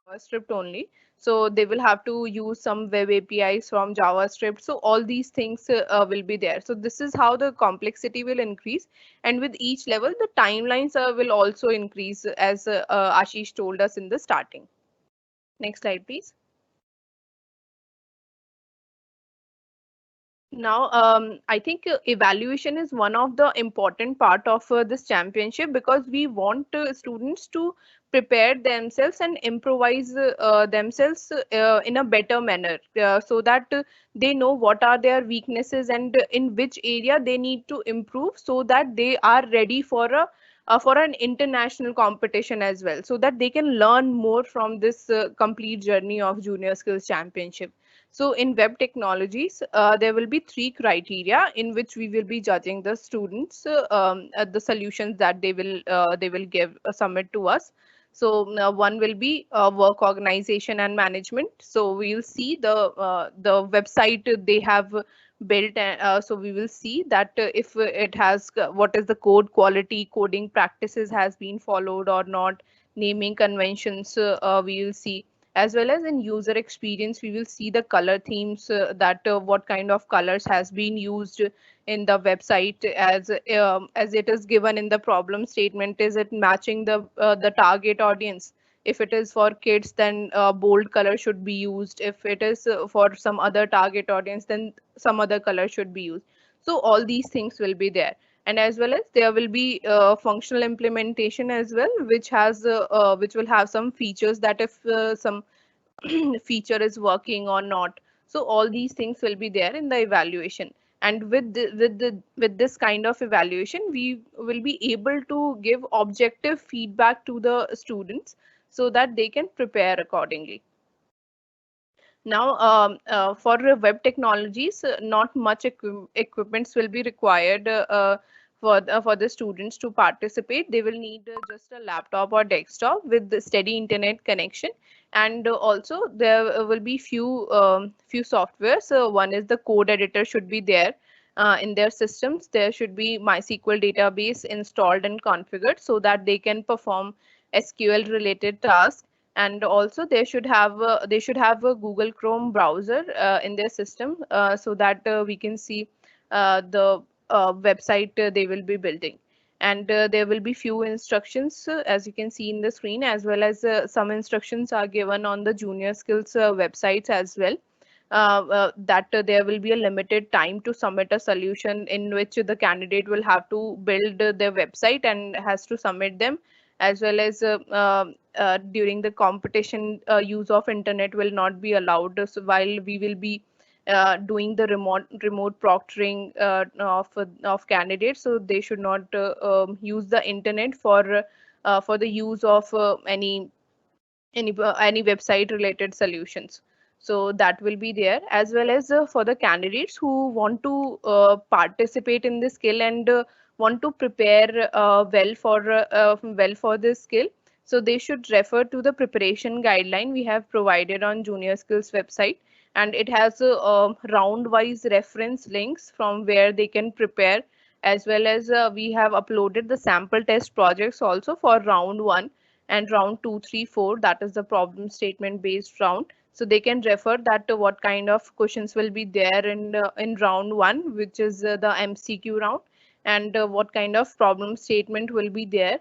JavaScript only. So they will have to use some web APIs from JavaScript. So all these things will be there. So this is how the complexity will increase. And with each level, the timelines will also increase as Ashish told us in the starting. Next slide, please. Now, I think evaluation is one of the important part of this championship because we want students to prepare themselves and improvise themselves in a better manner so that they know what are their weaknesses and in which area they need to improve so that they are ready for an international competition as well, so that they can learn more from this complete journey of Junior Skills Championship. So in web technologies, there will be three criteria in which we will be judging the students, the solutions that they will give submit to us. So one will be work organization and management. So we will see the website they have built, so we will see that if it has what is the code quality, coding practices has been followed or not, naming conventions we will see, as well as in user experience we will see the color themes, that what kind of colors has been used in the website, as it is given in the problem statement, is it matching the target audience. If it is for kids, then bold color should be used. If it is for some other target audience, then some other color should be used. So all these things will be there. And as well as there will be functional implementation as well, which will have some features that if some feature is working or not. So all these things will be there in the evaluation. And with this kind of evaluation, we will be able to give objective feedback to the students so that they can prepare accordingly. Now, for web technologies, not much equipments will be required for the students to participate. They will need just a laptop or desktop with the steady internet connection, and also there will be few softwares. One is the code editor should be there. In their systems, there should be MySQL database installed and configured so that they can perform SQL related tasks. And also they should have a Google Chrome browser in their system so that we can see the website they will be building. And there will be few instructions as you can see in the screen, as well as some instructions are given on the Junior Skills websites as well. That there will be a limited time to submit a solution in which the candidate will have to build their website and has to submit them, as well as during the competition use of internet will not be allowed. So while we will be doing the remote proctoring of candidates, so they should not use the internet for the use of any website related solutions. So that will be there, as well as for the candidates who want to participate in this skill and want to prepare well for this skill. So they should refer to the preparation guideline we have provided on Junior Skills website, and it has round wise reference links from where they can prepare, as well as we have uploaded the sample test projects also for round 1 and round 2, 3, 4, that is the problem statement based round. So they can refer that to what kind of questions will be there in round 1, which is the MCQ round, and what kind of problem statement will be there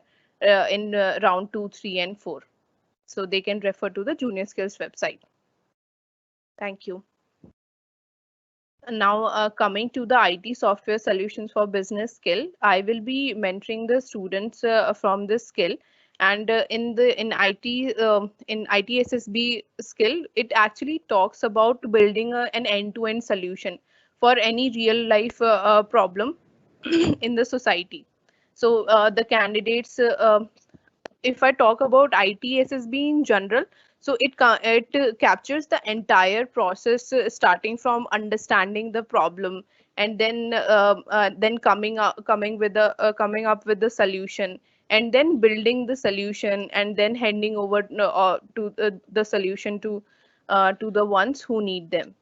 in round 2, 3, and 4. So they can refer to the Junior Skills website. Thank you. Now, coming to the IT software solutions for business skill, I will be mentoring the students from this skill. And in ITSSB skill, it actually talks about building an end-to-end solution for any real life problem in the society. So the candidates if I talk about ITSSB in general, so it captures the entire process, starting from understanding the problem and then coming up with the solution, and then building the solution, and then handing over to the solution to the ones who need them.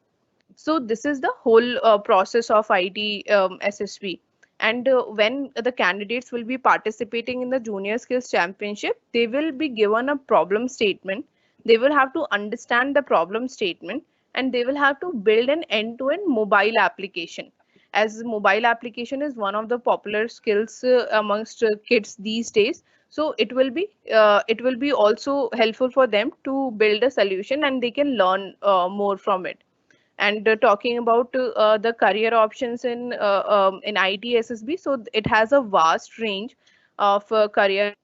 So this is the whole process of IT SSB. And when the candidates will be participating in the Junior Skills Championship, they will be given a problem statement They will have to understand the problem statement, and they will have to build an end-to-end mobile application, as mobile application is one of the popular skills amongst kids these days. So it will be also helpful for them to build a solution, and they can learn more from it. And talking about the career options in ITSSB, so it has a vast range of career,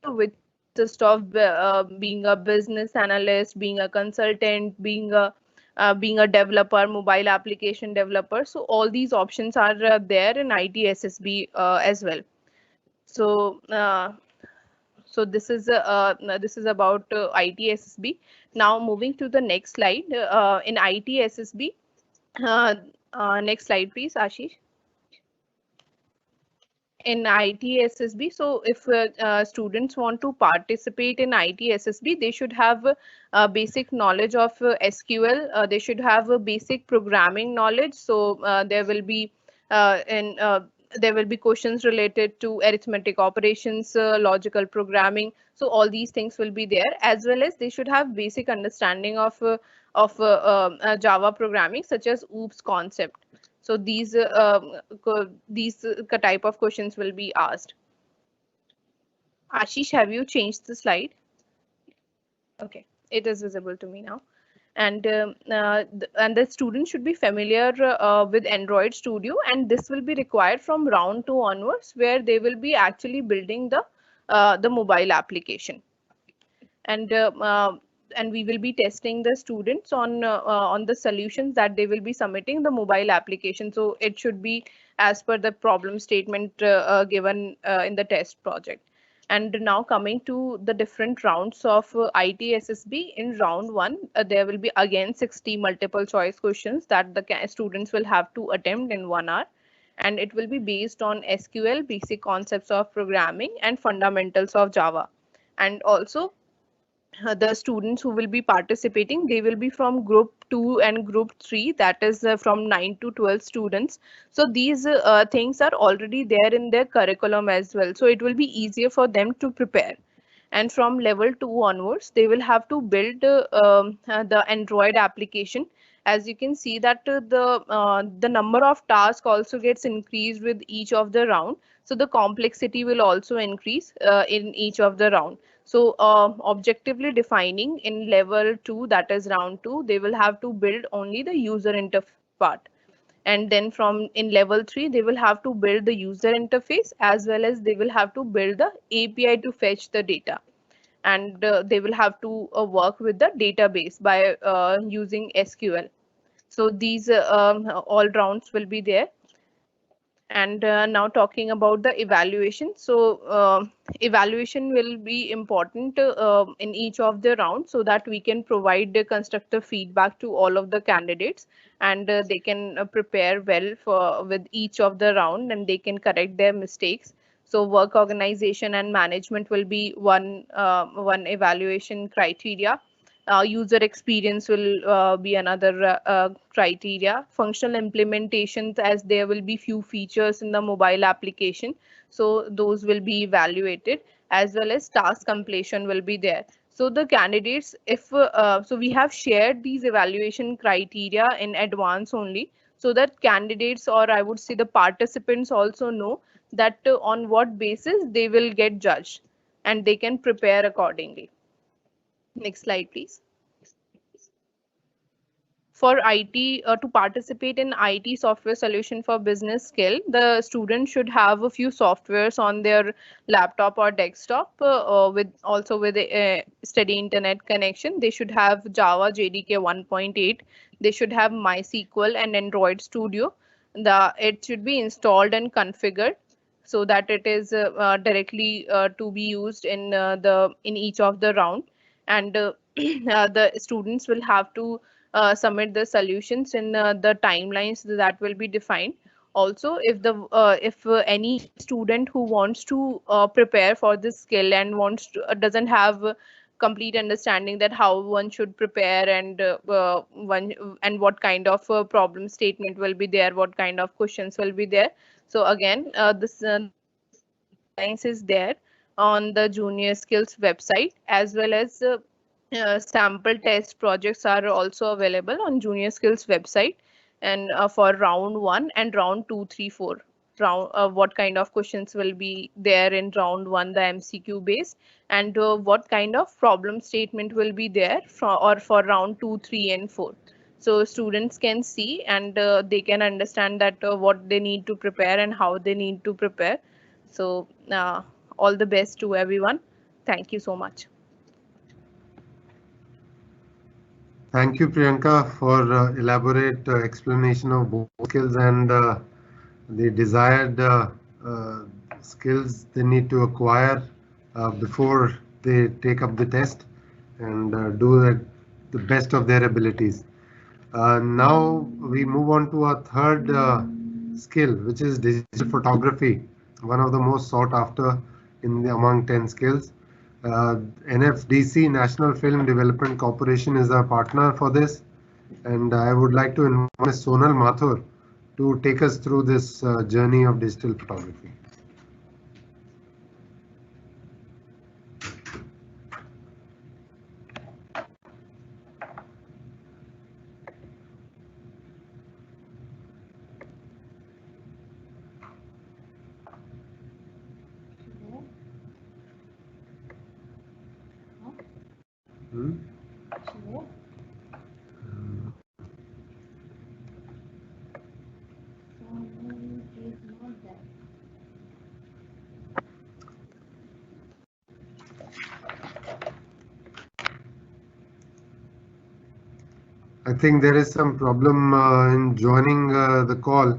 which consists of being a business analyst, being a consultant, being a developer, mobile application developer. So all these options are there in ITSSB as well. So this is about ITSSB. Now moving to the next slide in ITSSB. Uh, Next slide, please, Ashish. In ITSSB, so if students want to participate in ITSSB, they should have basic knowledge of SQL. They should have a basic programming knowledge. So in there will be questions related to arithmetic operations, logical programming. So all these things will be there, as well as they should have basic understanding of Java programming, such as OOPS concept. So these type of questions will be asked. Ashish, have you changed the slide? Okay, it is visible to me now. And the student should be familiar with Android Studio, and this will be required from round 2 onwards, where they will be actually building the mobile application. And and we will be testing the students on the solutions that they will be submitting the mobile application. So it should be as per the problem statement given in the test project. And now coming to the different rounds of ITSSB. In round 1, there will be again 60 multiple choice questions that the students will have to attempt in 1 hour, and it will be based on SQL, basic concepts of programming, and fundamentals of Java. And also the students who will be participating, they will be from group 2 and group 3, that is from 9 to 12 students. So these things are already there in their curriculum as well, so it will be easier for them to prepare. And from level 2 onwards, they will have to build the Android application. As you can see that the number of tasks also gets increased with each of the round, so the complexity will also increase in each of the round. So objectively defining in level 2, that is round 2, they will have to build only the user interface part. And then from in level 3, they will have to build the user interface, as well as they will have to build the API to fetch the data. And they will have to work with the database by using SQL. So these all rounds will be there. And now talking about the evaluation. So evaluation will be important in each of the rounds, so that we can provide the constructive feedback to all of the candidates, and they can prepare well for with each of the round, and they can correct their mistakes. So work organization and management will be one evaluation criteria. User experience will be another criteria. Functional implementations, as there will be few features in the mobile application, so those will be evaluated, as well as task completion will be there. So the candidates, if so we have shared these evaluation criteria in advance only, so that candidates, or I would say the participants, also know that on what basis they will get judged, and they can prepare accordingly. Next slide, please. For IT, to participate in IT software solution for business skill, the student should have a few softwares on their laptop or desktop, with also with a steady internet connection. They should have Java JDK 1.8. They should have MySQL and Android Studio. It should be installed and configured, so that it is directly to be used in each of the round. And the students will have to submit the solutions in the timelines that will be defined. Also, if any student who wants to prepare for this skill and doesn't have complete understanding that how one should prepare, and what kind of problem statement will be there, what kind of questions will be there. So again, this science is there on the Junior Skills website, as well as Sample test projects are also available on Junior Skills website, and for round 1 and round 2, 3, 4. Round what kind of questions will be there in round 1, the MCQ base, and what kind of problem statement will be there for round 2, 3, and 4. So students can see, and they can understand that what they need to prepare and how they need to prepare. So all the best to everyone. Thank you so much. Thank you, Priyanka, for elaborate explanation of both skills and the desired skills they need to acquire before they take up the test and do the best of their abilities. Now we move on to our third skill, which is digital photography, one of the most sought after among 10 skills. NFDC, National Film Development Corporation, is our partner for this, and I would like to invite Ms. Sonal Mathur to take us through this journey of digital photography. I think there is some problem in joining the call.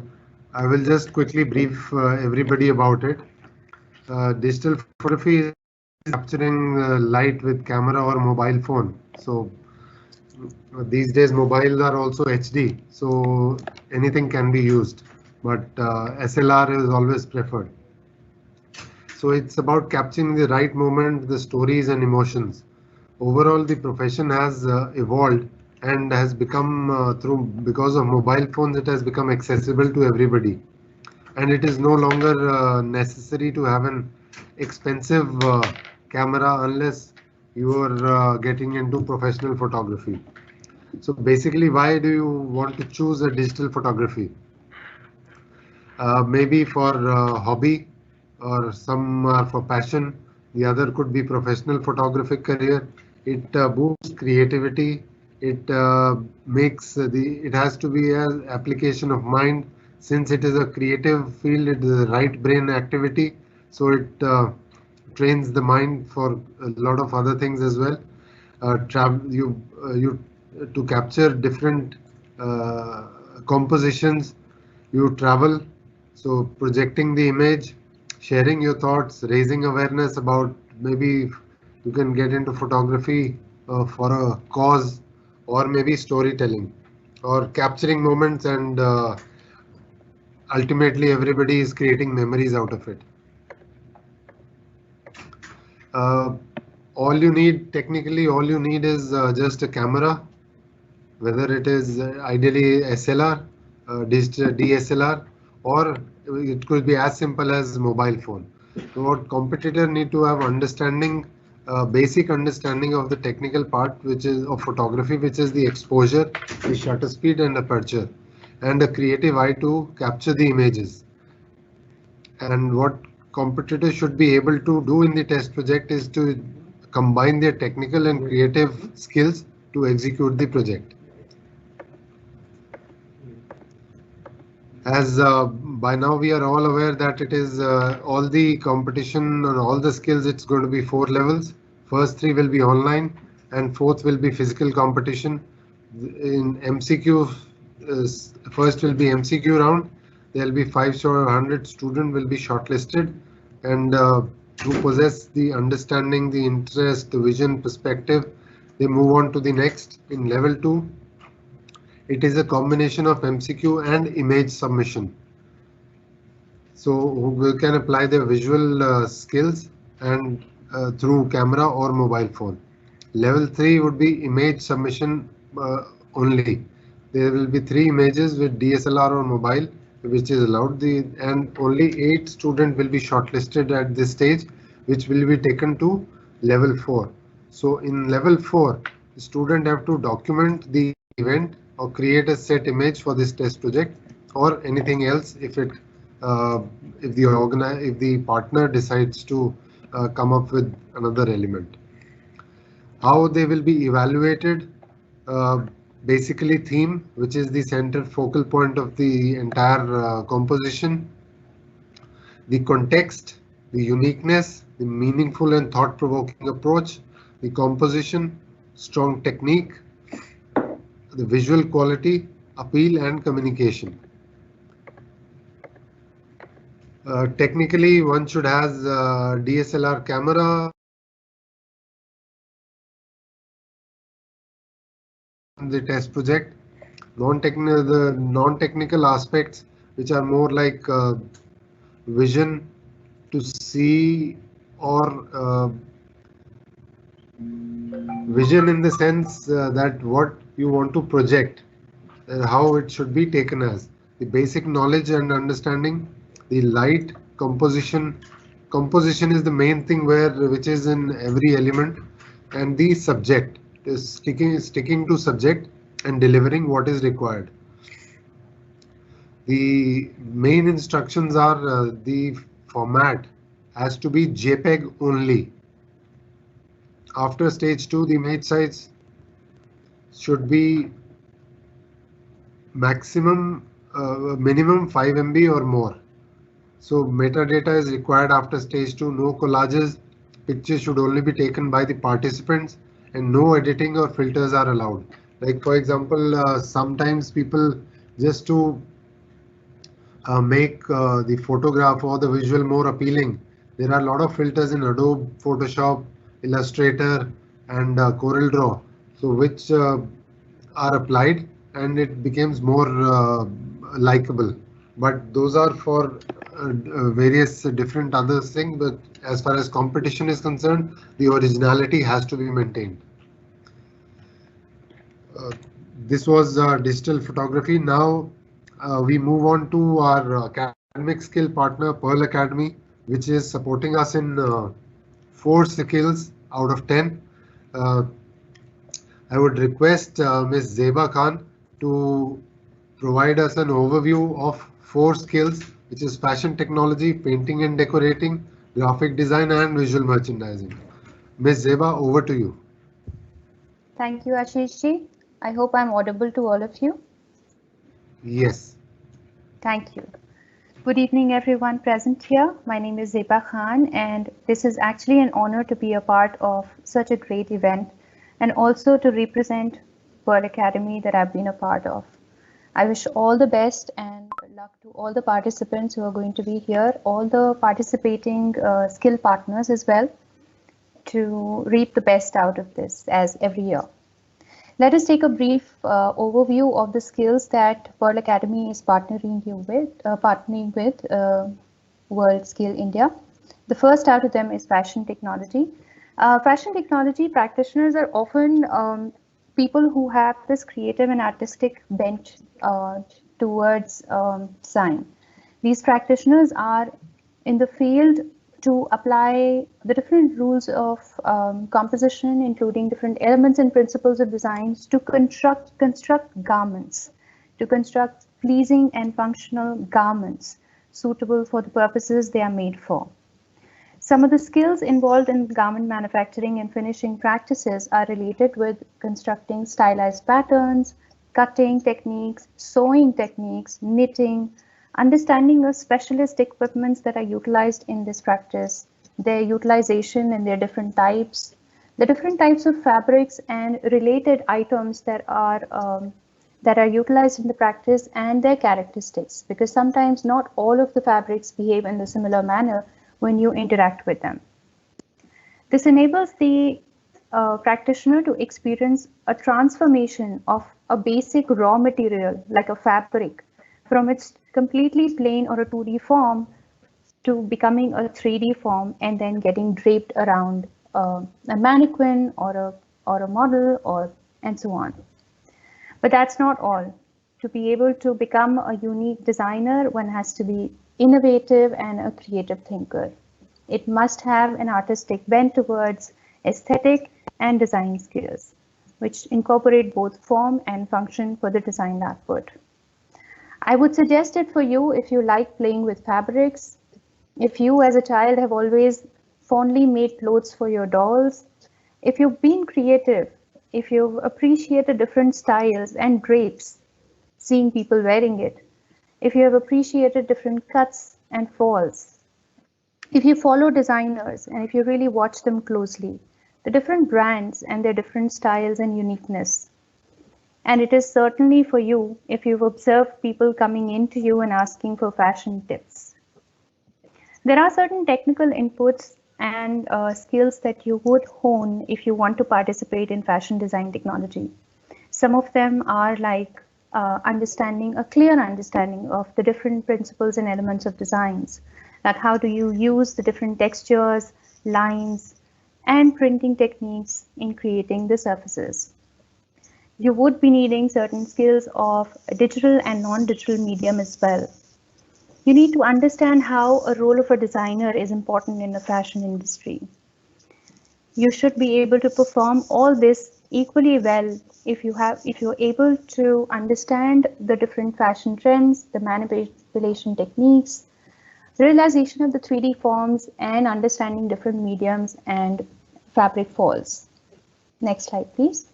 I will just quickly brief everybody about it. Digital photography is capturing light with camera or mobile phone. So these days mobiles are also HD, so anything can be used, but SLR is always preferred. So it's about capturing the right moment, the stories and emotions. Overall, the profession has evolved and has become because of mobile phones, it has become accessible to everybody, and it is no longer necessary to have an expensive camera unless you are getting into professional photography. So basically, why do you want to choose a digital photography? Maybe for hobby, or some are for passion. The other could be professional photographic career. It boosts creativity. It makes it has to be an application of mind. Since it is a creative field, it is a right brain activity. So it trains the mind for a lot of other things as well. You to capture different compositions, you travel, so projecting the image, sharing your thoughts, raising awareness about, maybe you can get into photography for a cause, or maybe storytelling or capturing moments, and ultimately everybody is creating memories out of it. Technically all you need is just a camera, whether it is ideally SLR, digital DSLR, or it could be as simple as mobile phone. So what competitor need to have understanding, basic understanding of the technical part, which is of photography, which is the exposure, the shutter speed and aperture, and a creative eye to capture the images. And what competitors should be able to do in the test project is to combine their technical and creative skills to execute the project. As by now we are all aware that it is all the competition and all the skills, it's going to be 4 levels. First 3 will be online and fourth will be physical competition. In MCQ, first will be MCQ round. There will be 500 students will be shortlisted, and who possess the understanding, the interest, the vision, perspective, they move on to the next. In level 2, it is a combination of MCQ and image submission. So we can apply the visual skills and through camera or mobile phone. Level 3 would be image submission only. There will be 3 images with DSLR or mobile, which is allowed. And only 8 students will be shortlisted at this stage, which will be taken to level 4. So in level 4, the student have to document the event or create a set image for this test project or anything else uh, if the partner decides to come up with another element. How they will be evaluated? uh, Basically theme, which is the center focal point of the entire composition, the context, the uniqueness, the meaningful and thought-provoking approach, the composition, strong technique, the visual quality, appeal and communication. Technically, one should has DSLR camera on the test project. The non-technical aspects, which are more like vision to see or vision in the sense that what you want to project, how it should be taken as the basic knowledge and understanding, the light composition. Composition is the main thing which is in every element, and the subject is sticking to subject and delivering what is required. The main instructions are the format has to be JPEG only. After stage 2, the image size should be minimum 5 MB or more. So metadata is required after stage 2. No collages. Pictures should only be taken by the participants and no editing or filters are allowed. Like for example, sometimes people just to make the photograph or the visual more appealing, there are a lot of filters in Adobe Photoshop, Illustrator and CorelDRAW, so which are applied and it becomes more likable. But those are for various different other things. But as far as competition is concerned, the originality has to be maintained. This was digital photography. Now we move on to our academic skill partner, Pearl Academy, which is supporting us in 4 skills out of 10. Uh, I would request Ms. Zeba Khan to provide us an overview of 4 skills, which is fashion technology, painting and decorating, graphic design, and visual merchandising. Ms. Zeba, over to you. Thank you, Ashish ji. I hope I'm audible to all of you. Yes. Thank you. Good evening, everyone present here. My name is Zeba Khan, and this is actually an honor to be a part of such a great event and also to represent Pearl Academy that I've been a part of. I wish all the best and luck to all the participants who are going to be here, all the participating skill partners as well, to reap the best out of this as every year. Let us take a brief overview of the skills that Pearl Academy is partnering with World Skill India. The first out of them is fashion technology. Fashion technology practitioners are often people who have this creative and artistic bent towards design. These practitioners are in the field to apply the different rules of composition, including different elements and principles of designs to construct garments, to construct pleasing and functional garments suitable for the purposes they are made for. Some of the skills involved in garment manufacturing and finishing practices are related with constructing stylized patterns, cutting techniques, sewing techniques, knitting, understanding of specialist equipments that are utilized in this practice, their utilization and their different types, the different types of fabrics and related items that are utilized in the practice and their characteristics, because sometimes not all of the fabrics behave in a similar manner when you interact with them. This enables the practitioner to experience a transformation of a basic raw material like a fabric from its completely plain or a 2D form to becoming a 3D form and then getting draped around a mannequin or a model and so on. But that's not all. To be able to become a unique designer, one has to be innovative and a creative thinker. It must have an artistic bent towards aesthetic, and design skills, which incorporate both form and function for the designed output. I would suggest it for you if you like playing with fabrics, if you as a child have always fondly made clothes for your dolls, if you've been creative, if you've appreciated different styles and drapes, seeing people wearing it, if you have appreciated different cuts and falls, if you follow designers and if you really watch them closely, the different brands and their different styles and uniqueness. And it is certainly for you if you've observed people coming into you and asking for fashion tips. There are certain technical inputs and skills that you would hone if you want to participate in fashion design technology. Some of them are like a clear understanding of the different principles and elements of designs, that how do you use the different textures, lines, and printing techniques in creating the surfaces. You would be needing certain skills of digital and non-digital medium as well. You need to understand how a role of a designer is important in the fashion industry. You should be able to perform all this equally well if you're able to understand the different fashion trends, the manipulation techniques, realization of the 3D forms, and understanding different mediums and fabric falls. Next slide, please.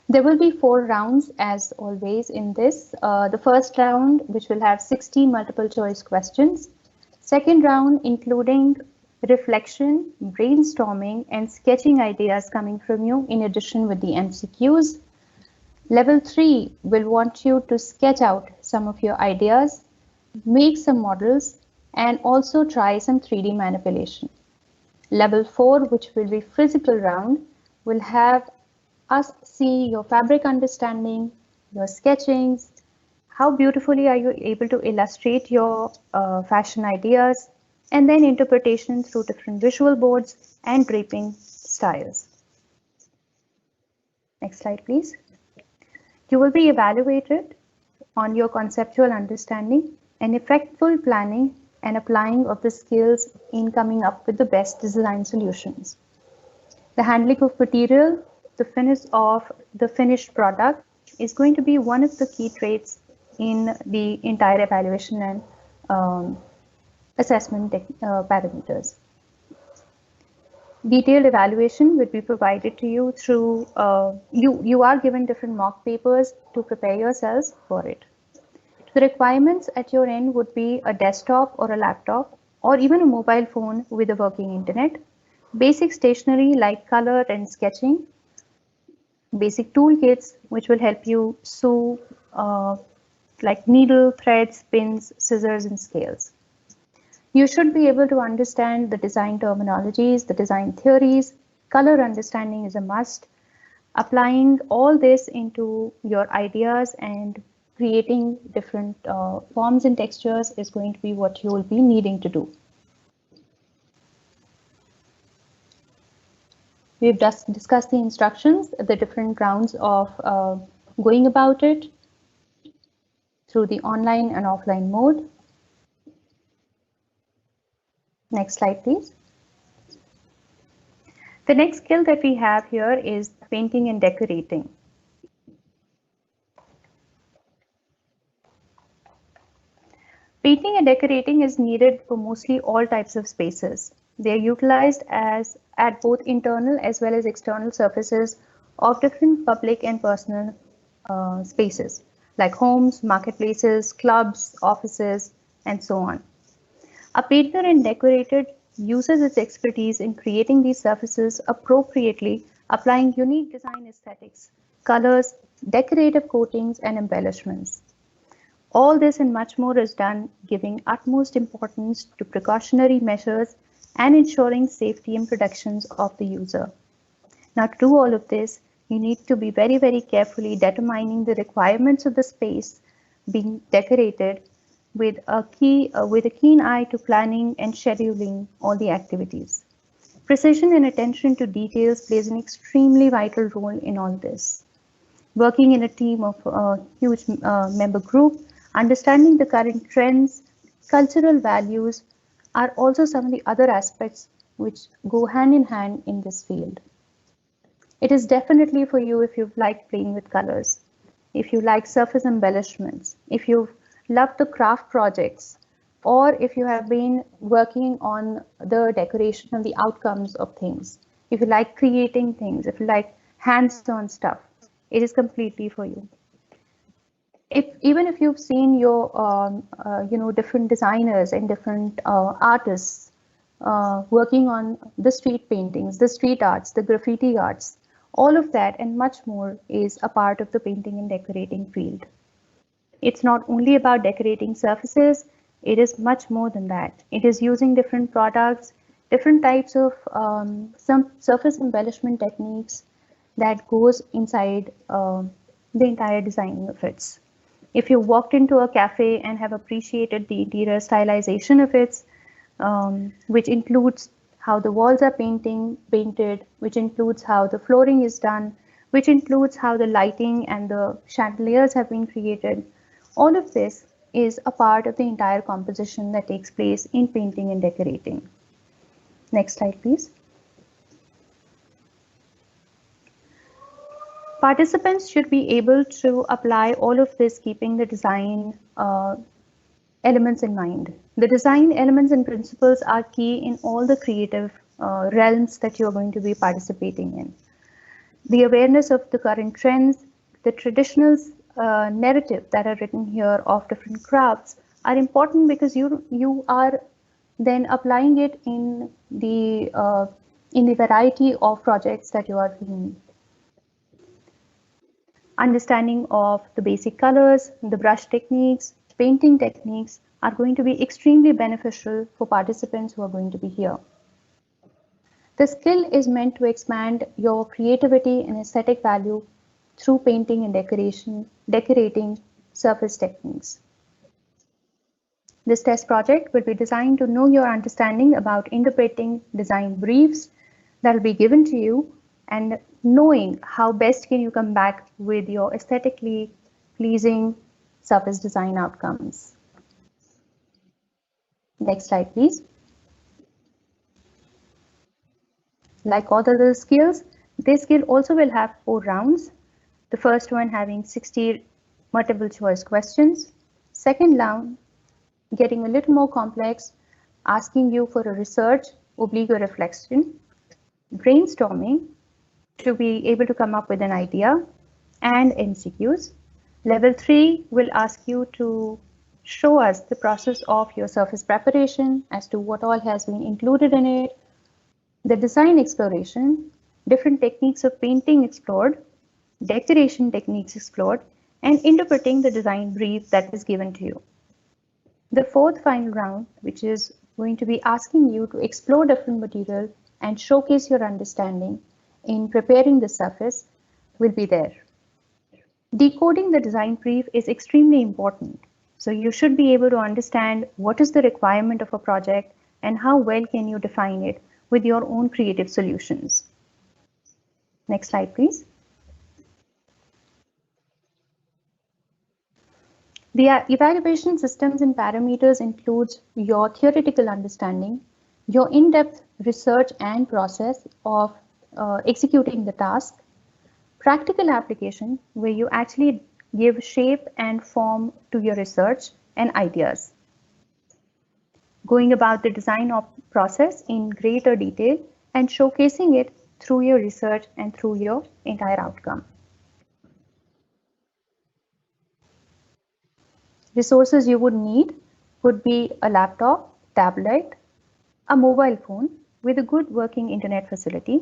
There will be 4 rounds as always in this. The first round, which will have 60 multiple choice questions. Second round, including reflection, brainstorming, and sketching ideas coming from you in addition with the MCQs. Level 3 will want you to sketch out some of your ideas, make some models, and also try some 3D manipulation. Level 4, which will be physical round, will have us see your fabric understanding, your sketchings, how beautifully are you able to illustrate your fashion ideas, and then interpretation through different visual boards and draping styles. Next slide, please. You will be evaluated on your conceptual understanding and effectful planning and applying of the skills in coming up with the best design solutions. The handling of material, the finish of the finished product is going to be one of the key traits in the entire evaluation and assessment parameters. Detailed evaluation will be provided to you through, you are given different mock papers to prepare yourselves for it. The requirements at your end would be a desktop or a laptop or even a mobile phone with a working internet, basic stationery like color and sketching, basic toolkits which will help you sew like needle, threads, pins, scissors, and scales. You should be able to understand the design terminologies, the design theories. Color understanding is a must. Applying all this into your ideas and creating different forms and textures is going to be what you will be needing to do. We've just discussed the instructions, the different rounds of going about it through the online and offline mode. Next slide, please. The next skill that we have here is painting and decorating. Painting and decorating is needed for mostly all types of spaces. They are utilized at both internal as well as external surfaces of different public and personal spaces like homes, marketplaces, clubs, offices, and so on. A painter and decorator uses its expertise in creating these surfaces appropriately, applying unique design aesthetics, colors, decorative coatings, and embellishments. All this and much more is done giving utmost importance to precautionary measures and ensuring safety and protections of the user. Now, to do all of this, you need to be very, very carefully determining the requirements of the space being decorated with a keen eye to planning and scheduling all the activities. Precision and attention to details plays an extremely vital role in all this. Working in a team of a huge member group, understanding the current trends, cultural values, are also some of the other aspects which go hand in hand in this field. It is definitely for you if you like playing with colors, if you like surface embellishments, if you love the craft projects, or if you have been working on the decoration and the outcomes of things, if you like creating things, if you like hands-on stuff, it is completely for you. Even if you've seen your different designers and different artists working on the street paintings, the street arts, the graffiti arts, all of that and much more is a part of the painting and decorating field. It's not only about decorating surfaces, it is much more than that. It is using different products, different types of some surface embellishment techniques that goes inside the entire designing of it. If you walked into a cafe and have appreciated the interior stylization of it, which includes how the walls are painted, which includes how the flooring is done, which includes how the lighting and the chandeliers have been created, all of this is a part of the entire composition that takes place in painting and decorating. Next slide, please. Participants should be able to apply all of this, keeping the design elements in mind. The design elements and principles are key in all the creative realms that you're going to be participating in. The awareness of the current trends, the traditional narrative that are written here of different crafts are important because you are then applying it in the variety of projects that you are doing. Understanding of the basic colors, the brush techniques, painting techniques are going to be extremely beneficial for participants who are going to be here. The skill is meant to expand your creativity and aesthetic value through painting and decorating surface techniques. This test project will be designed to know your understanding about interpreting design briefs that will be given to you and knowing how best can you come back with your aesthetically pleasing surface design outcomes. Next slide, please. Like all other skills, this skill also will have 4 rounds. The first one having 60 multiple choice questions. Second round getting a little more complex, asking you for a research, oblique reflection, brainstorming to be able to come up with an idea, and MCQs. Level 3 will ask you to show us the process of your surface preparation as to what all has been included in it, the design exploration, different techniques of painting explored, decoration techniques explored, and interpreting the design brief that is given to you. The 4th final round, which is going to be asking you to explore different material and showcase your understanding in preparing the surface, will be there. Decoding the design brief is extremely important. So you should be able to understand what is the requirement of a project and how well can you define it with your own creative solutions. Next slide, please. The evaluation systems and parameters includes your theoretical understanding, your in-depth research and process of executing the task, practical application where you actually give shape and form to your research and ideas, going about the design of process in greater detail and showcasing it through your research and through your entire outcome. Resources you would need would be a laptop, tablet, a mobile phone with a good working internet facility,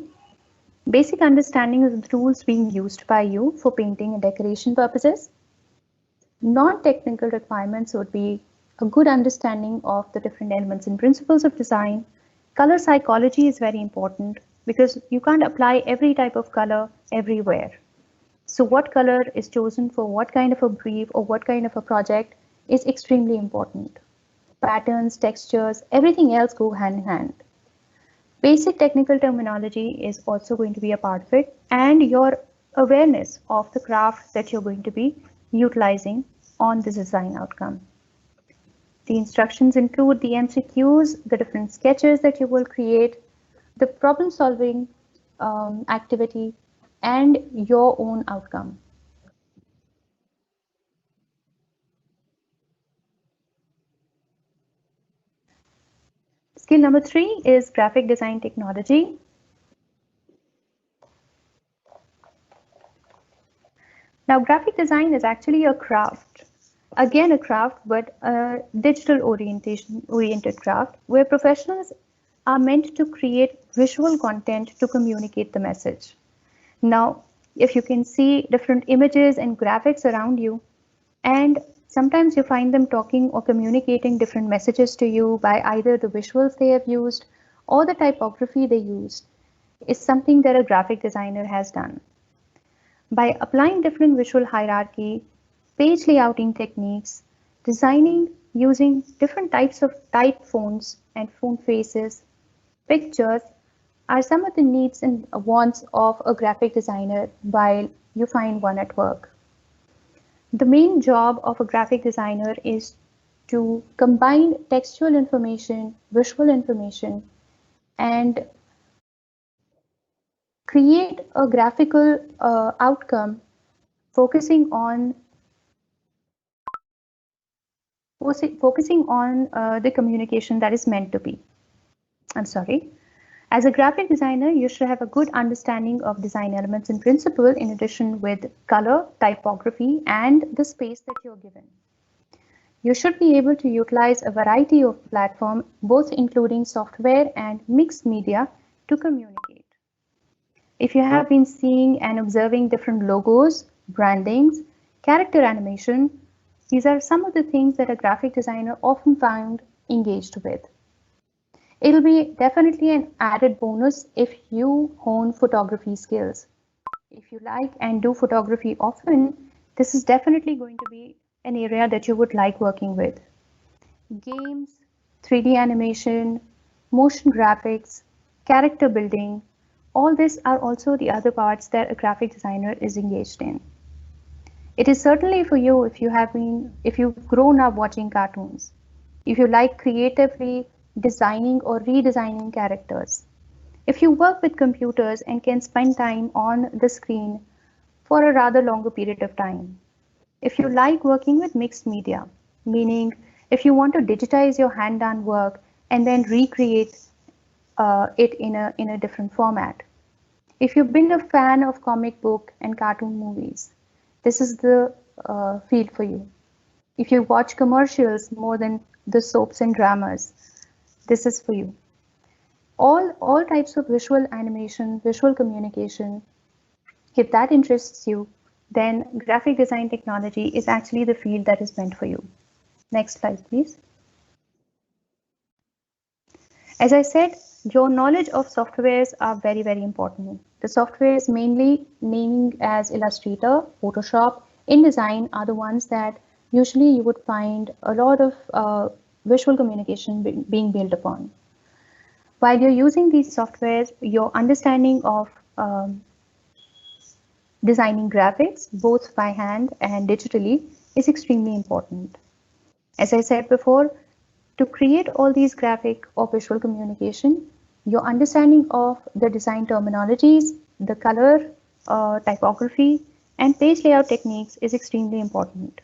basic understanding of the tools being used by you for painting and decoration purposes. Non-technical requirements would be a good understanding of the different elements and principles of design. Color psychology is very important because you can't apply every type of color everywhere. So what color is chosen for what kind of a brief or what kind of a project is extremely important. Patterns, textures, everything else go hand in hand. Basic technical terminology is also going to be a part of it, and your awareness of the craft that you're going to be utilizing on the design outcome. The instructions include the MCQs, the different sketches that you will create, the problem solving activity, and your own outcome. Skill number 3 is graphic design technology. Now, graphic design is actually a craft. Again, a craft, but a digital oriented craft where professionals are meant to create visual content to communicate the message. Now, if you can see different images and graphics around you, and sometimes you find them talking or communicating different messages to you by either the visuals they have used or the typography they used, is something that a graphic designer has done. By applying different visual hierarchy, page layouting techniques, designing using different types of type fonts and font faces, pictures are some of the needs and wants of a graphic designer while you find one at work. The main job of a graphic designer is to combine textual information, visual information, and create a graphical outcome focusing on the communication that is meant to be. I'm sorry. As a graphic designer, you should have a good understanding of design elements in principle in addition with color, typography, and the space that you're given. You should be able to utilize a variety of platforms, both including software and mixed media, to communicate. If you have been seeing and observing different logos, brandings, character animation, these are some of the things that a graphic designer often found engaged with. It'll be definitely an added bonus if you hone photography skills. If you like and do photography often, this is definitely going to be an area that you would like working with. Games, 3D animation, motion graphics, character building, all these are also the other parts that a graphic designer is engaged in. It is certainly for you if you've grown up watching cartoons, if you like creatively designing or redesigning characters, if you work with computers and can spend time on the screen for a rather longer period of time, if you like working with mixed media, meaning if you want to digitize your hand-done work and then recreate it in a different format, if you've been a fan of comic book and cartoon movies, this is the field for you. If you watch commercials more than the soaps and dramas, this is for you. All types of visual animation, visual communication, if that interests you, then graphic design technology is actually the field that is meant for you. Next slide, please. As I said, your knowledge of softwares are very, very important. The softwares mainly naming as Illustrator, Photoshop, InDesign are the ones that usually you would find a lot of visual communication being built upon. While you're using these softwares, your understanding of designing graphics, both by hand and digitally, is extremely important. As I said before, to create all these graphic or visual communication, your understanding of the design terminologies, the color, typography, and page layout techniques is extremely important.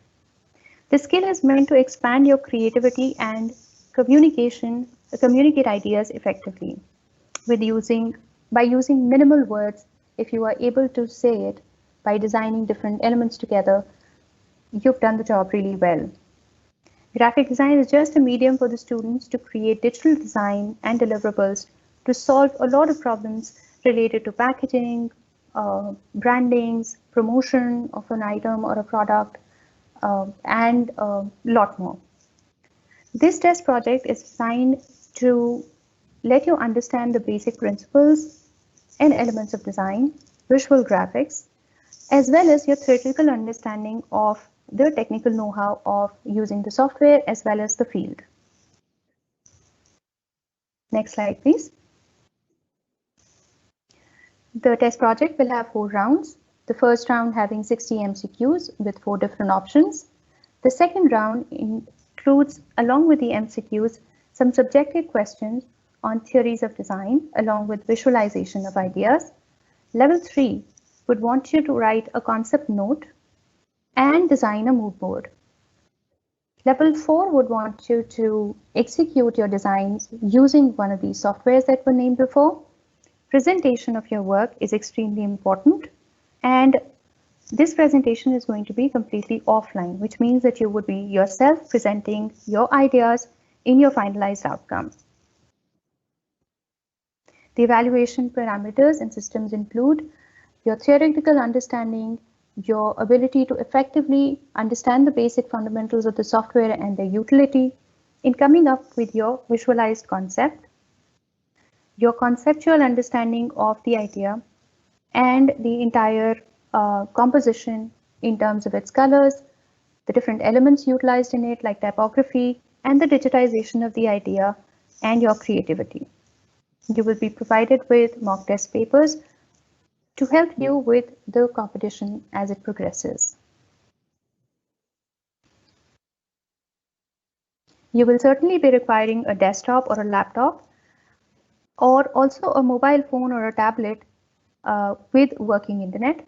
This skill is meant to expand your creativity and communicate ideas effectively by using minimal words. If you are able to say it by designing different elements together, you've done the job really well. Graphic design is just a medium for the students to create digital design and deliverables to solve a lot of problems related to packaging, brandings, promotion of an item or a product, and a lot more. This test project is designed to let you understand the basic principles and elements of design, visual graphics, as well as your theoretical understanding of the technical know-how of using the software as well as the field. Next slide, please. The test project will have 4 rounds. The first round having 60 MCQs with 4 different options. The second round includes, along with the MCQs, some subjective questions on theories of design, along with visualization of ideas. Level 3 would want you to write a concept note and design a mood board. Level 4 would want you to execute your designs using one of these softwares that were named before. Presentation of your work is extremely important, and this presentation is going to be completely offline, which means that you would be yourself presenting your ideas in your finalized outcome. The evaluation parameters and systems include your theoretical understanding, your ability to effectively understand the basic fundamentals of the software and their utility in coming up with your visualized concept, your conceptual understanding of the idea and the entire composition in terms of its colors, the different elements utilized in it like typography, and the digitization of the idea and your creativity. You will be provided with mock test papers to help you with the competition as it progresses. You will certainly be requiring a desktop or a laptop, or also a mobile phone or a tablet with working internet.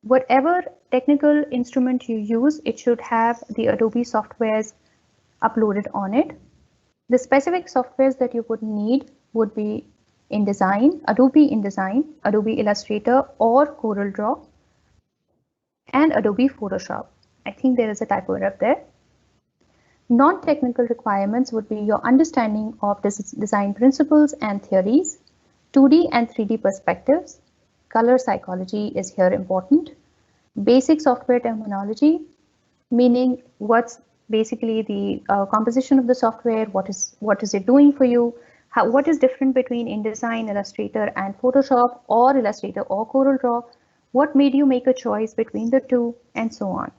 Whatever technical instrument you use, it should have the Adobe softwares uploaded on it. The specific softwares that you would need would be InDesign, Adobe Illustrator or CorelDRAW, and Adobe Photoshop. I think there is a typo up there. Non-technical requirements would be your understanding of design principles and theories, 2D and 3D perspectives. Color psychology is here important. Basic software terminology, meaning what's basically the composition of the software, what is it doing for you, what is different between InDesign, Illustrator and Photoshop, or Illustrator or CorelDRAW, what made you make a choice between the two, and so on.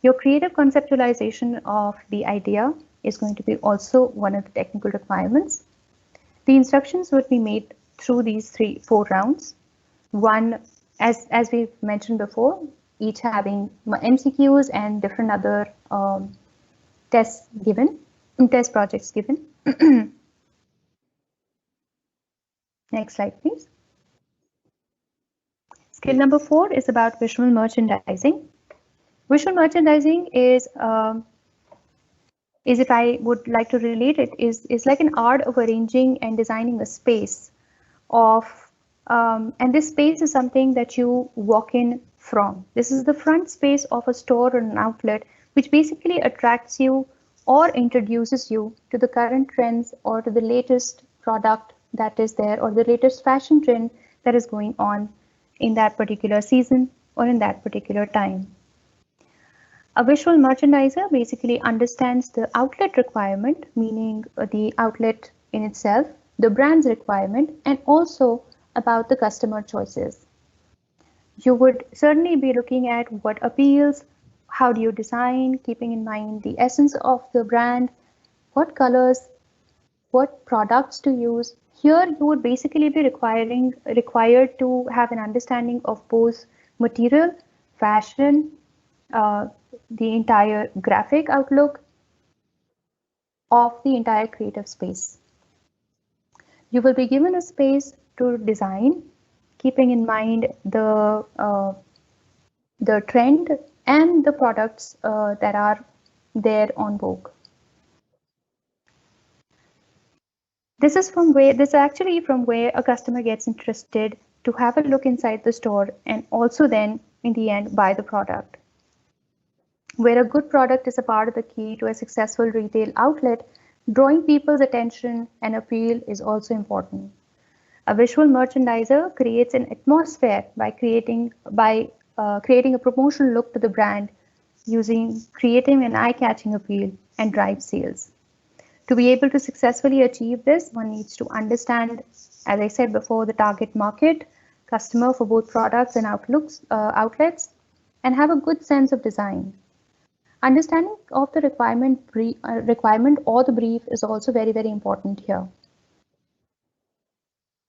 Your creative conceptualization of the idea is going to be also one of the technical requirements. The instructions would be made through these 4 rounds. One, as we mentioned before, each having MCQs and different other test projects given. Next slide, please. Skill number 4 is about visual merchandising. Visual merchandising is if I would like to relate it, is like an art of arranging and designing a space of, and this space is something that you walk in from. This is the front space of a store or an outlet, which basically attracts you or introduces you to the current trends or to the latest product that is there, or the latest fashion trend that is going on in that particular season or in that particular time. A visual merchandiser basically understands the outlet requirement, meaning the outlet in itself, the brand's requirement, and also about the customer choices. You would certainly be looking at what appeals, how do you design, keeping in mind the essence of the brand, what colors, what products to use. Here you would basically be required to have an understanding of both material, fashion, the entire graphic outlook of the entire creative space. You will be given a space to design, keeping in mind the trend and the products that are there on Vogue. This is actually from where a customer gets interested to have a look inside the store and also then in the end buy the product. Where a good product is a part of the key to a successful retail outlet, drawing people's attention and appeal is also important. A visual merchandiser creates an atmosphere by creating a promotional look to the brand, creating an eye-catching appeal and drive sales. To be able to successfully achieve this, one needs to understand, as I said before, the target market, customer for both products and outlets, and have a good sense of design. Understanding of the requirement or the brief is also very, very important here.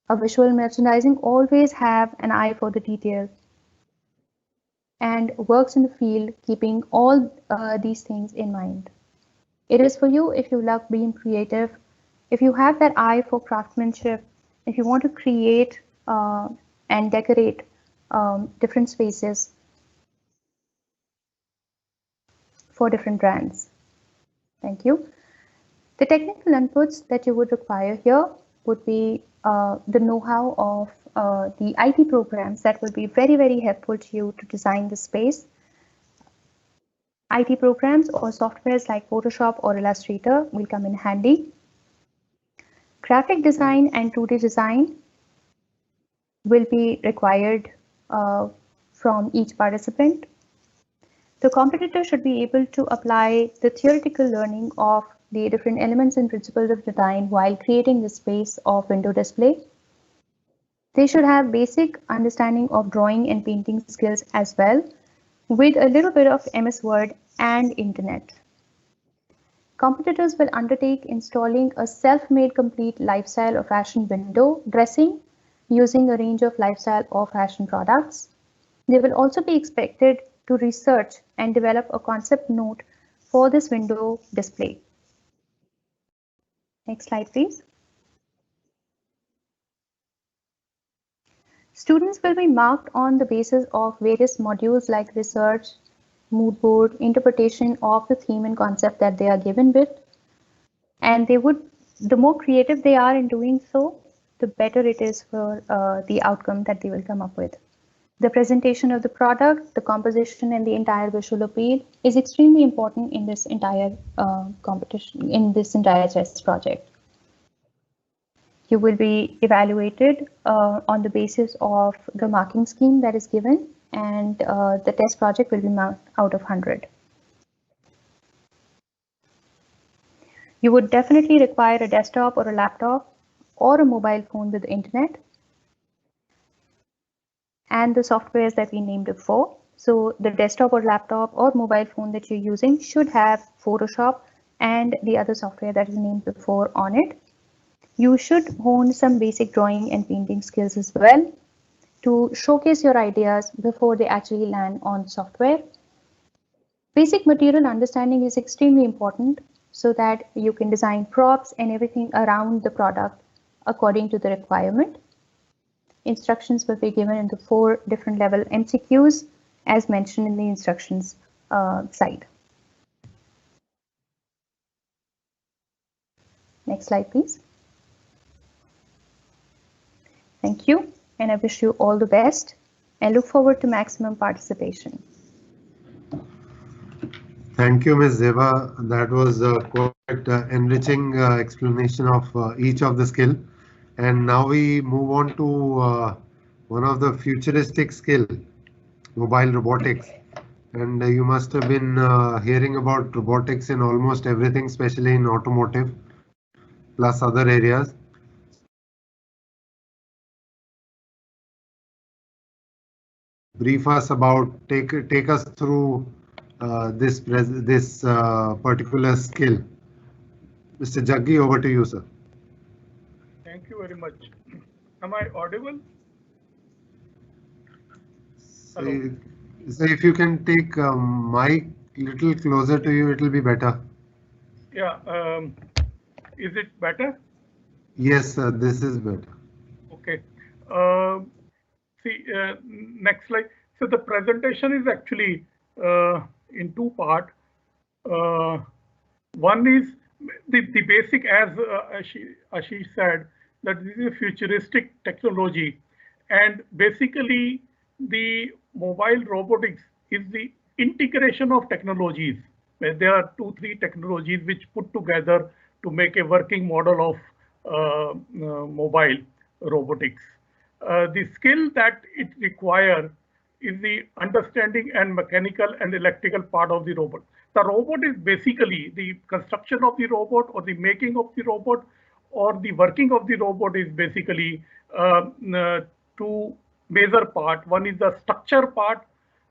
A visual merchandising always have an eye for the detail and works in the field keeping all these things in mind. It is for you if you love being creative, if you have that eye for craftsmanship, if you want to create and decorate different spaces for different brands. Thank you. The technical inputs that you would require here would be the know-how of the IT programs that will be very, very helpful to you to design the space. IT programs or softwares like Photoshop or Illustrator will come in handy. Graphic design and 2D design will be required from each participant. The competitor should be able to apply the theoretical learning of the different elements and principles of design while creating the space of window display. They should have basic understanding of drawing and painting skills as well, with a little bit of MS Word and Internet. Competitors will undertake installing a self-made complete lifestyle or fashion window dressing using a range of lifestyle or fashion products. They will also be expected to research and develop a concept note for this window display. Next slide, please. Students will be marked on the basis of various modules like research, mood board, interpretation of the theme and concept that they are given with. And the more creative they are in doing so, the better it is for the outcome that they will come up with. The presentation of the product, the composition, and the entire visual appeal is extremely important in this entire competition, in this entire test project. You will be evaluated on the basis of the marking scheme that is given, and the test project will be marked out of 100. You would definitely require a desktop or a laptop or a mobile phone with internet and the softwares that we named before. So the desktop or laptop or mobile phone that you're using should have Photoshop and the other software that is named before on it. You should hone some basic drawing and painting skills as well to showcase your ideas before they actually land on software. Basic material understanding is extremely important so that you can design props and everything around the product according to the requirement. Instructions will be given in the 4 different level MCQs as mentioned in the instructions side. Next slide, please. Thank you, and I wish you all the best and look forward to maximum participation. Thank you, Ms. Zeba. That was quite enriching explanation of each of the skill. And now we move on to one of the futuristic skill, mobile robotics. And you must have been hearing about robotics in almost everything, especially in automotive, plus other areas. Brief us about, take us through this particular skill. Mr. Jaggi, over to you, sir. Thank you very much. Am I audible? Hello. So if you can take mic little closer to you, it will be better. Yeah. Is it better? Yes, sir, this is better. Okay. See, next slide. So the presentation is actually in 2 parts. One is the basic, as Ashish said, that this is a futuristic technology, and basically the mobile robotics is the integration of technologies. There are 2-3 technologies which put together to make a working model of mobile robotics. The skill that it requires is the understanding and mechanical and electrical part of the robot. The robot is basically the construction of the robot or the making of the robot or the working of the robot is basically 2 major parts. One is the structure part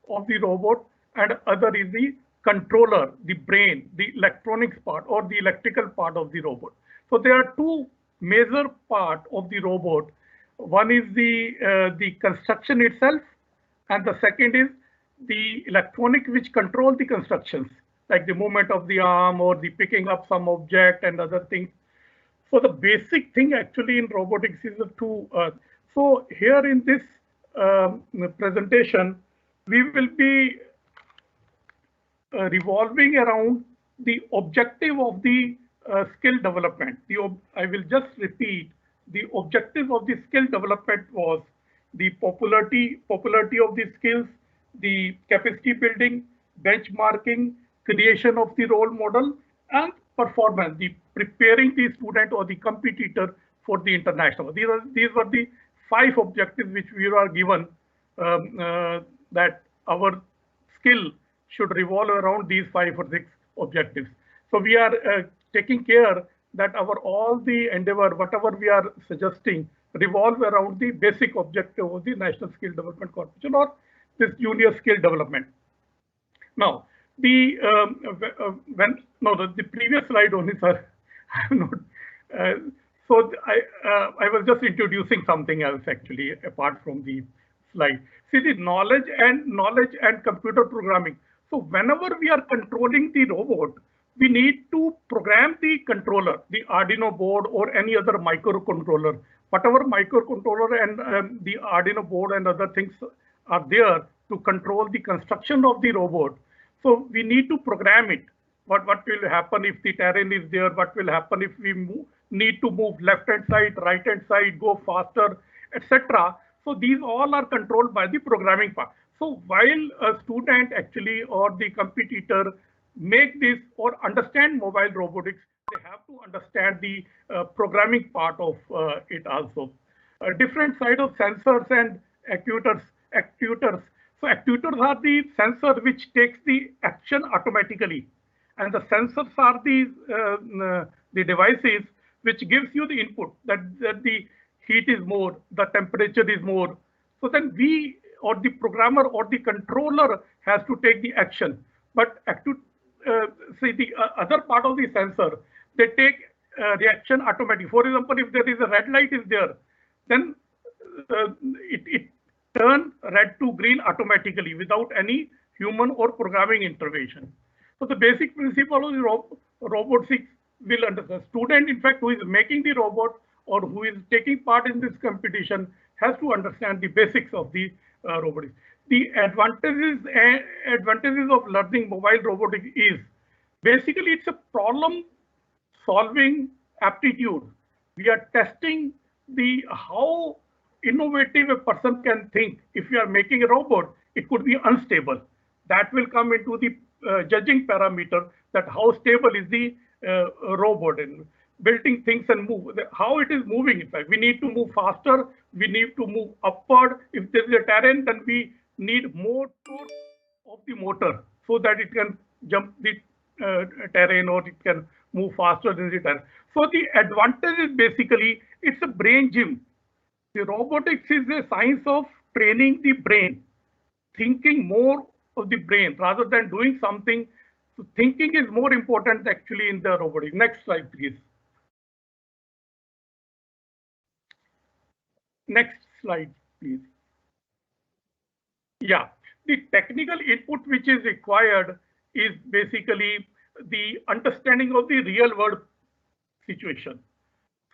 of the robot and other is the controller, the brain, the electronics part or the electrical part of the robot. So there are 2 major parts of the robot. One is the construction itself, and the second is the electronic which control the constructions. like the movement of the arm or the picking up some object and other things. So the basic thing actually in robotics is the two. So here in this presentation, we will be revolving around the objective of the skill development. I will just repeat, the objective of the skill development was the popularity of the skills, the capacity building, benchmarking, creation of the role model, and performance, the preparing the student or the competitor for the international. These were the 5 objectives which we were given, that our skill should revolve around these 5 or 6 objectives. So we are taking care that all the endeavor, whatever we are suggesting, revolve around the basic objective of the National Skill Development Corporation or this junior skill development. Now, the previous slide only, sir. I'm not. So I was just introducing something else actually apart from the slide. See, the knowledge and computer programming. So whenever we are controlling the robot, we need to program the controller, the Arduino board or any other microcontroller. Whatever microcontroller and the Arduino board and other things are there to control the construction of the robot. So we need to program it. What will happen if the terrain is there? What will happen if we need to move left-hand side, right-hand side, go faster, etc. So these all are controlled by the programming part. So while a student actually or the competitor make this or understand mobile robotics, they have to understand the programming part of it also. Different side of sensors and actuators. So actuators are the sensor which takes the action automatically, and the sensors are the devices which gives you the input that the heat is more, the temperature is more. So then we or the programmer or the controller has to take the action. But say the other part of the sensor, they take reaction automatically. For example, if there is a red light is there, then it turn red to green automatically without any human or programming intervention. So the basic principle of the robotics will understand. Student, in fact, who is making the robot or who is taking part in this competition has to understand the basics of the robotics. The advantages of learning mobile robotics is basically it's a problem solving aptitude. We are testing how innovative a person can think. If you are making a robot, it could be unstable. That will come into the judging parameter, that how stable is the robot in building things and move, how it is moving. In fact, we need to move faster, we need to move upward. If there is a terrain, then we need more torque of the motor so that it can jump the terrain or it can move faster than the terrain. So the advantage is basically it's a brain gym. The robotics is a science of training the brain, thinking more of the brain rather than doing something. So thinking is more important actually in the robotics. Next slide, please. Next slide, please. Yeah, the technical input which is required is basically the understanding of the real world situation.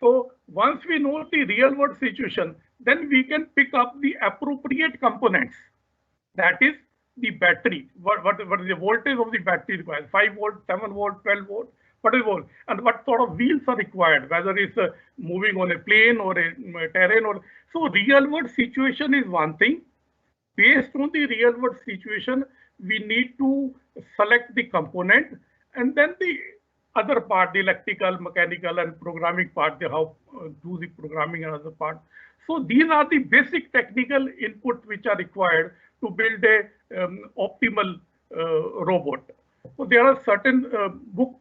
So once we know the real world situation, then we can pick up the appropriate components. That is the battery. What is the voltage of the battery required? 5 volt, 7 volt, 12 volt, what is volt? And what sort of wheels are required, whether it's moving on a plane or a terrain. So real world situation is one thing. Based on the real world situation, we need to select the component, and then the other part, the electrical, mechanical, and programming part, how do the programming and other part. So these are the basic technical input which are required to build a optimal robot. So there are certain book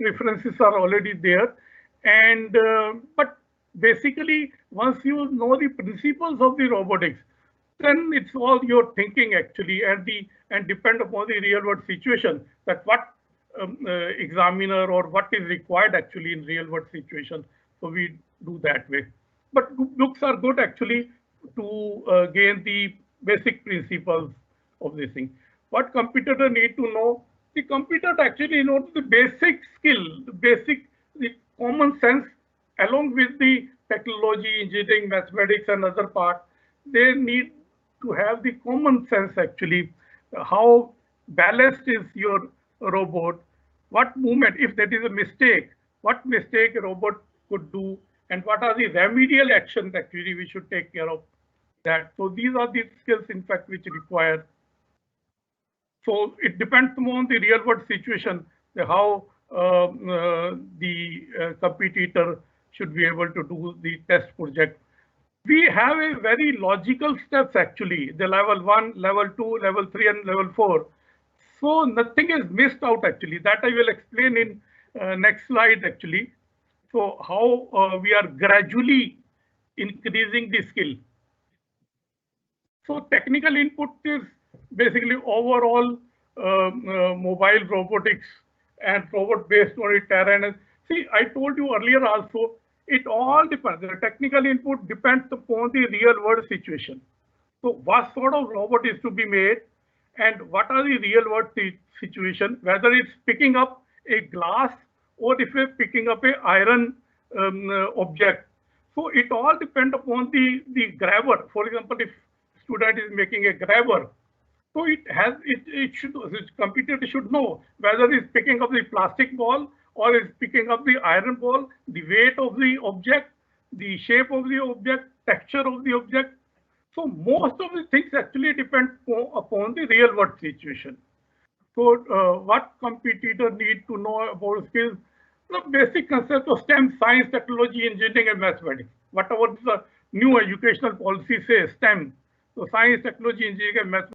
references are already there, and but basically once you know the principles of the robotics, then it's all your thinking actually, and depend upon the real world situation that what examiner or what is required actually in real world situation. So we do that way. But books are good actually to gain the basic principles of this thing. what competitor need to know? The competitor actually knows the basic skill, the common sense, along with the technology, engineering, mathematics, and other part. They need to have the common sense actually. How balanced is your robot? What movement, if that is a mistake, what mistake a robot could do, and what are the remedial actions actually we should take care of that. So these are the skills, in fact, which require. So it depends on the real world situation, how the competitor should be able to do the test project. We have a very logical steps actually, the level 1, level 2, level 3, and level 4. So nothing is missed out actually. That I will explain in next slide actually. So how we are gradually increasing the skill. So technical input is basically overall mobile robotics and robot based on a terrain. See, I told you earlier also, it all depends. The technical input depends upon the real world situation. So what sort of robot is to be made and what are the real world situation, whether it's picking up a glass or if it's picking up a iron object. So it all depends upon the grabber. For example, if student is making a grabber, so it should, the computer should know whether it's picking up the plastic ball or it's picking up the iron ball, the weight of the object, the shape of the object, texture of the object. So most of the things actually depend upon the real world situation. So what competitor need to know about skills? The basic concept of STEM, science, technology, engineering, and mathematics. Whatever the new educational policy says, STEM. So science, technology, engineering, and mathematics.